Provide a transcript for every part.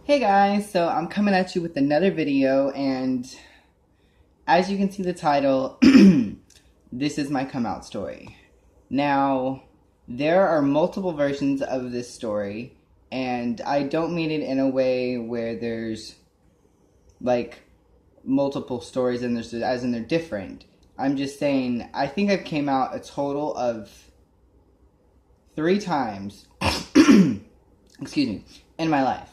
Hey guys, so I'm coming at you with another video, and as you can see the title, this is my come out story. Now, there are multiple versions of this story, and I don't mean it in a way where there's like multiple stories and there's as in they're different. I'm just saying I think I've came out a total of 3 times, excuse me, in my life.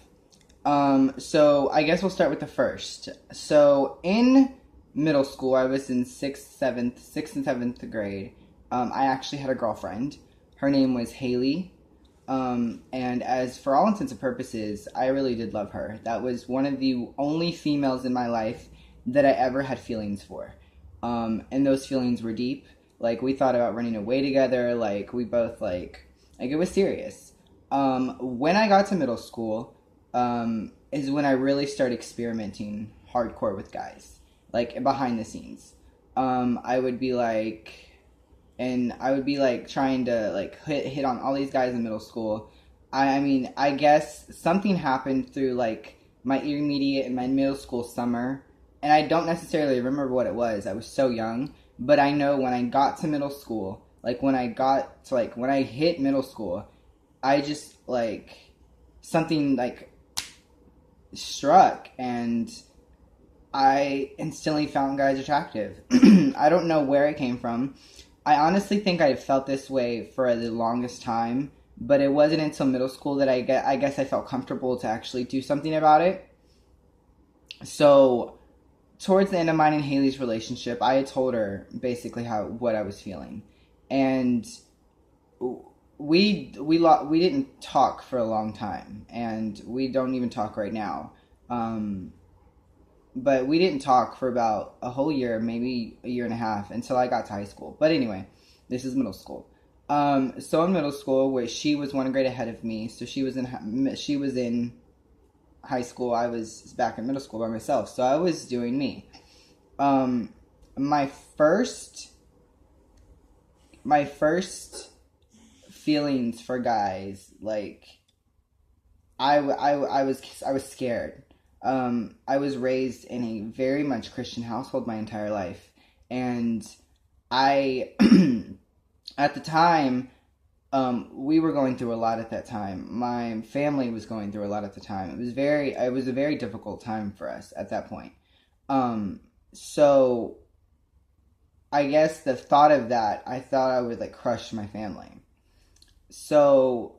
So I guess we'll start with the first. So in middle school, I was in sixth and seventh grade. I actually had a girlfriend. Her name was Haley. And as for all intents and purposes, I really did love her. That was one of the only females in my life that I ever had feelings for. And those feelings were deep. Like, we thought about running away together. Like, we both, it was serious. When I got to middle school, is when I really started experimenting hardcore with guys, like behind the scenes. I would be like, and I would be like trying to like hit on all these guys in middle school. I mean, I guess something happened through like my intermediate and my middle school summer, and I don't necessarily remember what it was. I was so young, but I know when I got to middle school, like when I hit middle school, I just like something like struck, and I instantly found guys attractive. I don't know where it came from. I honestly think I felt this way for the longest time, but it wasn't until middle school that I guess I felt comfortable to actually do something about it. So, towards the end of mine and Haley's relationship, I had told her basically what I was feeling, and we didn't talk for a long time, and we don't even talk right now. But we didn't talk for about a whole year, maybe a year and a half, until I got to high school. But anyway, this is middle school. So in middle school, where she was 1 grade ahead of me, so she was in high school. I was back in middle school by myself, so I was doing me. Um, my first my first feelings for guys, like I was scared. I was raised in a very much Christian household my entire life, and I, at the time, we were going through a lot at that time. My family was going through a lot at the time. It was a very difficult time for us at that point. So I guess the thought of that, I thought I would like crush my family. So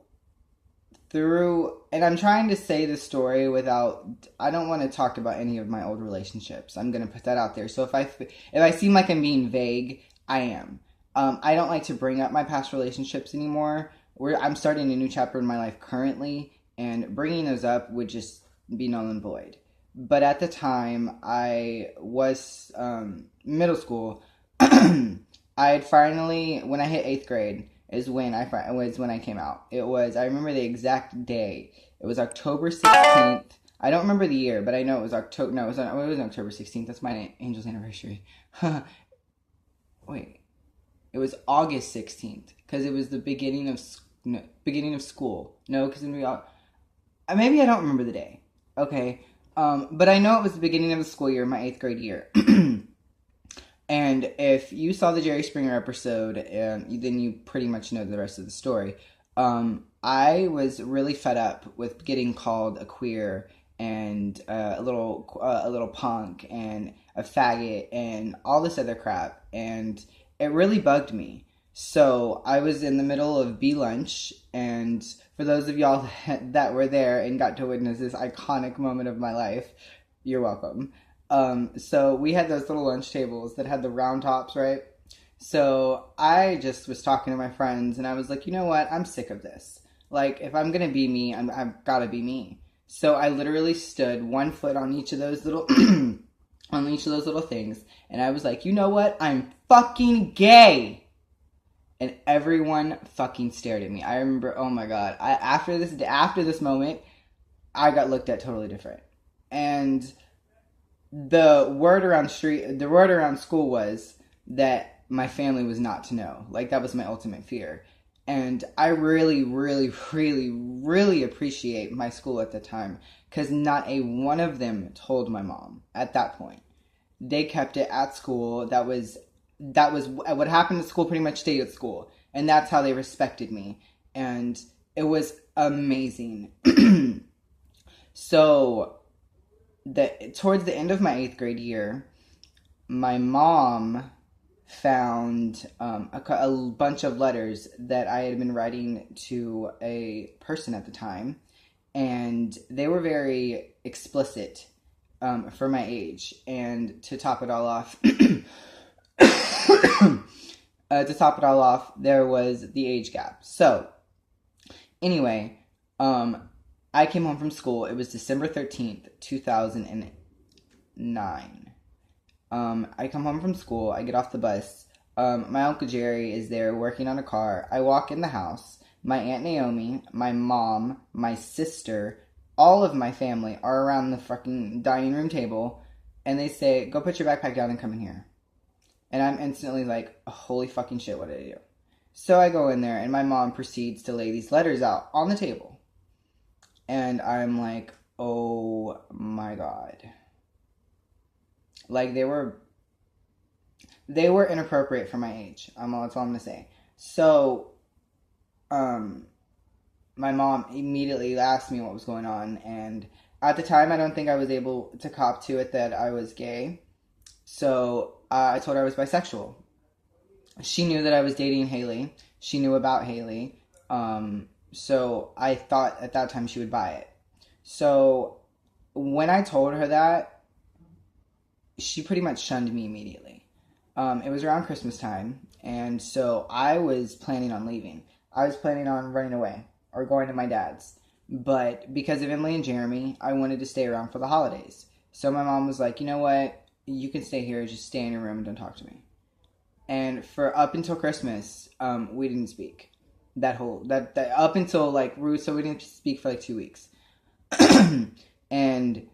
and I'm trying to say the story without, I don't want to talk about any of my old relationships. I'm going to put that out there. So if I seem like I'm being vague, I am. I don't like to bring up my past relationships anymore. I'm starting a new chapter in my life currently, and bringing those up would just be null and void. But at the time, I was middle school. I had finally, when I hit 8th grade, is when I came out. I remember the exact day. It was October 16th. I don't remember the year, but I know it was October. No, it was October 16th. That's my angel's anniversary. Wait, it was August 16th because it was the beginning of school. No, because maybe I don't remember the day. Okay, but I know it was the beginning of the school year, my 8th grade year. And if you saw the Jerry Springer episode, then you pretty much know the rest of the story. I was really fed up with getting called a queer and a little punk and a faggot and all this other crap, and it really bugged me. So I was in the middle of B lunch, and for those of y'all that were there and got to witness this iconic moment of my life, you're welcome. So we had those little lunch tables that had the round tops, right? So I just was talking to my friends, and I was like, you know what? I'm sick of this. Like, if I'm gonna be me, I've gotta be me. So I literally stood 1 foot on each of those little, on each of those little things, and I was like, you know what? I'm fucking gay! And everyone fucking stared at me. I remember, oh my god, after this moment, I got looked at totally different. And the word around school was that my family was not to know. Like, that was my ultimate fear. And I really, really, really, really appreciate my school at the time, because not a one of them told my mom at that point. They kept it at school. That was what happened at school, pretty much stayed at school. And that's how they respected me. And it was amazing. So, towards the end of my 8th grade year, my mom found a bunch of letters that I had been writing to a person at the time, and they were very explicit for my age. And to top it all off, there was the age gap. So, anyway, I came home from school. It was December 13th, 2009. I come home from school. I get off the bus. My Uncle Jerry is there working on a car. I walk in the house. My Aunt Naomi, my mom, my sister, all of my family are around the fucking dining room table. And they say, go put your backpack down and come in here. And I'm instantly like, holy fucking shit, what did I do? So I go in there, and my mom proceeds to lay these letters out on the table. And I'm like, oh my God. Like, they were inappropriate for my age. That's all I'm going to say. So, my mom immediately asked me what was going on. And at the time, I don't think I was able to cop to it that I was gay. So, I told her I was bisexual. She knew that I was dating Haley. She knew about Haley. So I thought at that time she would buy it. So when I told her that, she pretty much shunned me immediately. It was around Christmas time, and so I was planning on leaving. I was planning on running away or going to my dad's. But because of Emily and Jeremy, I wanted to stay around for the holidays. So my mom was like, you know what? You can stay here. Just stay in your room and don't talk to me. And for up until Christmas, we didn't speak. That up until so we didn't speak for 2 weeks. And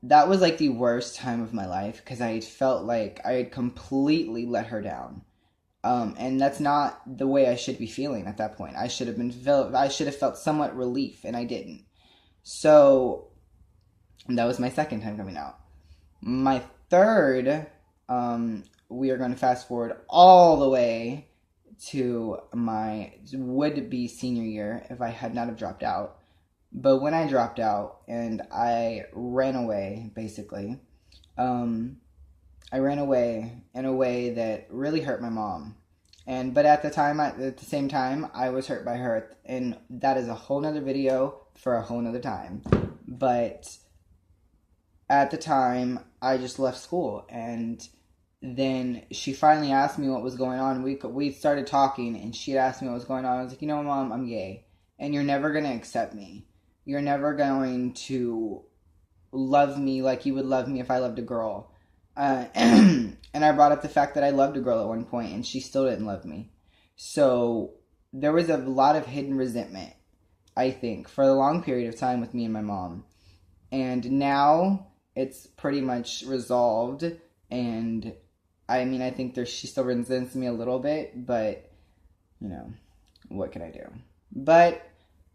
that was the worst time of my life, because I felt like I had completely let her down. And that's not the way I should be feeling at that point. I should have felt somewhat relief, and I didn't. So that was my second time coming out. My third, we are going to fast forward all the way to my would-be senior year if I had not have dropped out. But when I dropped out and I ran away, basically, I ran away in a way that really hurt my mom. But at the same time, I was hurt by her. And that is a whole nother video for a whole nother time. But at the time, I just left school. And then she finally asked me what was going on. We started talking, and she had asked me what was going on. I was like, Mom, I'm gay. And you're never going to accept me. You're never going to love me like you would love me if I loved a girl. And I brought up the fact that I loved a girl at one point, and she still didn't love me. So there was a lot of hidden resentment, I think, for a long period of time with me and my mom. And now it's pretty much resolved. And I think she still resents me a little bit, but, what can I do? But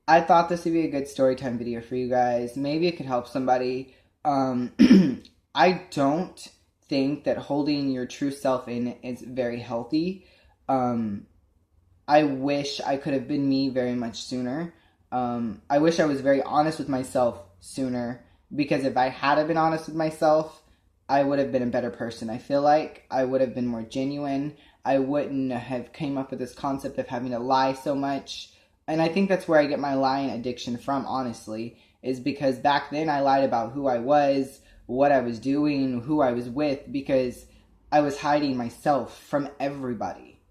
I thought this would be a good story time video for you guys. Maybe it could help somebody. I don't think that holding your true self in is very healthy. I wish I could have been me very much sooner. I wish I was very honest with myself sooner, because if I had been honest with myself, I would have been a better person. I feel like I would have been more genuine. I wouldn't have came up with this concept of having to lie so much. And I think that's where I get my lying addiction from, honestly, is because back then I lied about who I was, what I was doing, who I was with, because I was hiding myself from everybody.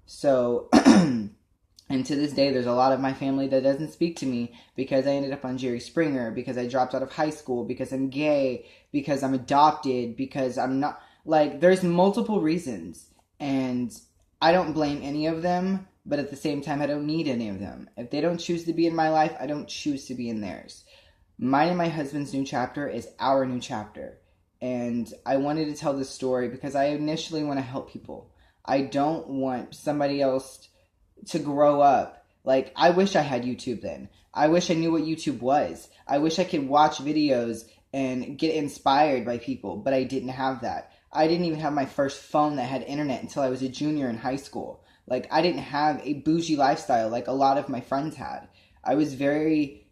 So, and to this day, there's a lot of my family that doesn't speak to me because I ended up on Jerry Springer, because I dropped out of high school, because I'm gay, because I'm adopted, because I'm not, there's multiple reasons, and I don't blame any of them. But at the same time, I don't need any of them. If they don't choose to be in my life, I don't choose to be in theirs. Mine and my husband's new chapter is our new chapter. And I wanted to tell this story because I initially want to help people. I don't want somebody else to grow up. Like, I wish I had YouTube then. I wish I knew what YouTube was. I wish I could watch videos and get inspired by people, but I didn't have that. I didn't even have my first phone that had internet until I was a junior in high school. Like, I didn't have a bougie lifestyle like a lot of my friends had. I was very,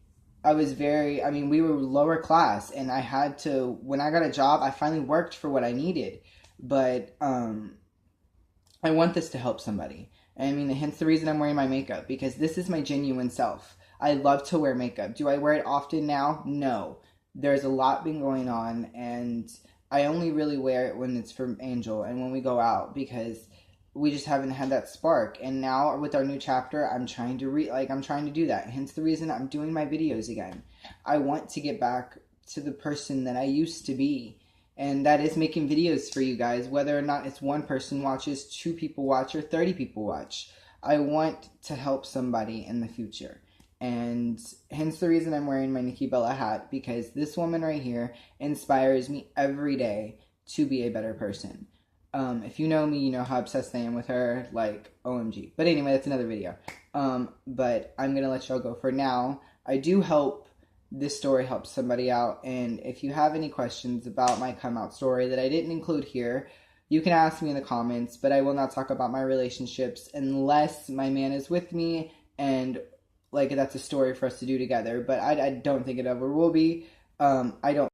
I mean, we were lower class, and I had to, when I got a job, I finally worked for what I needed. But, I want this to help somebody. I mean, hence the reason I'm wearing my makeup, because this is my genuine self. I love to wear makeup. Do I wear it often now? No. There's a lot been going on, and I only really wear it when it's for Angel and when we go out, because we just haven't had that spark. And now with our new chapter, I'm trying to I'm trying to do that. Hence the reason I'm doing my videos again. I want to get back to the person that I used to be, and that is making videos for you guys, whether or not it's one person watches, 2 people watch, or 30 people watch. I want to help somebody in the future. And hence the reason I'm wearing my Nikki Bella hat, because this woman right here inspires me every day to be a better person. If you know me, you know how obsessed I am with her, like, OMG. But anyway, that's another video. But I'm gonna let y'all go for now. I do hope this story helps somebody out, and if you have any questions about my come out story that I didn't include here, you can ask me in the comments, but I will not talk about my relationships unless my man is with me, and like that's a story for us to do together, but I don't think it ever will be. I don't